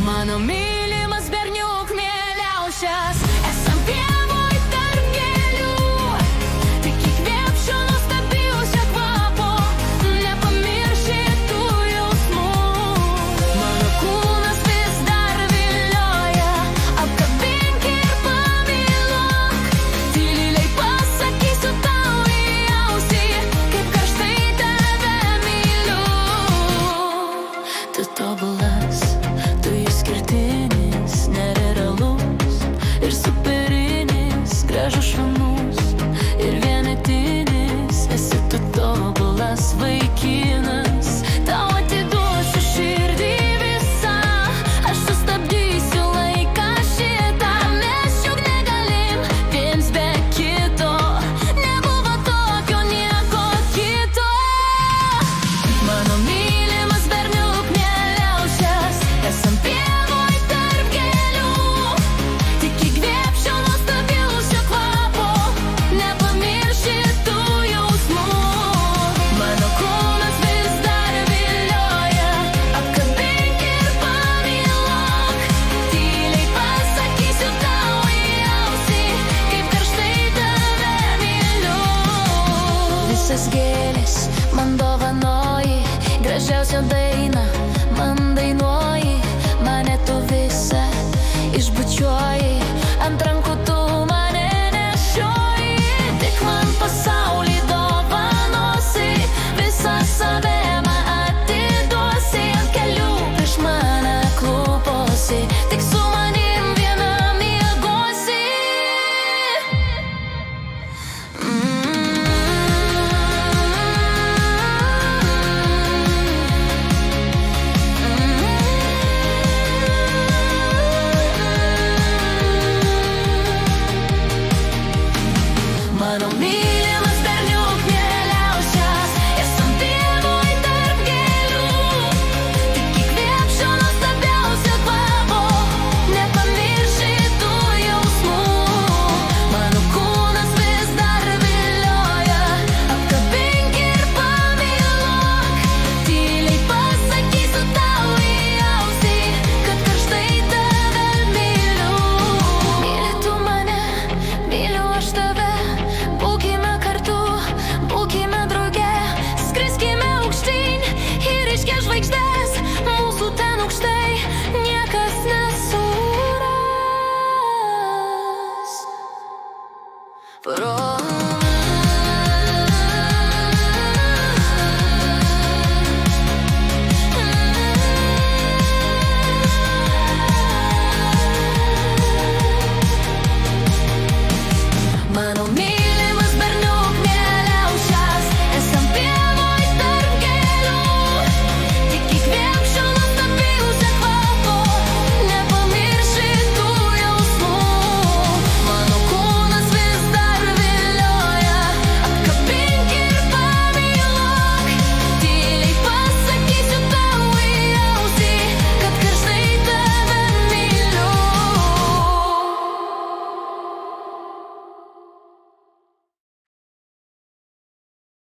Mano mylimas berniuk mieliausias, esam pievoj tarp gėlių. Tik įkvėpsiu nuostabiausio kvapo, nepamirši tų jausmų. Mano kūnas vis dar vilioja, apkabink ir pamyluok. Tyliai pasakysiu tau į ausį, kaip karštai tave myliu. Tu tobulas, tu išskirtinis, nerealus ir superinis, gražus, švelnus ir vienetinis. Esi tu tobulas vaikinas, tau atiduosiu širdį visą. Aš sustabdysiu laiką šitą, mes juk negalim viens be kito. Nebuvo tokio nieko kito. Mano mylimas berniuk mieliausias, esam pievoj tarp gėlių. Tik įkvėpsiu nuostabiausio kvapo, nepamirši tų jausmų. Mano kūnas vis dar vilioja, apkabink ir pamyluok. Tyliai pasakysiu tau į ausį, kaip karštai tave myliu. Visas gėles man dovanoji, gražiausia dainą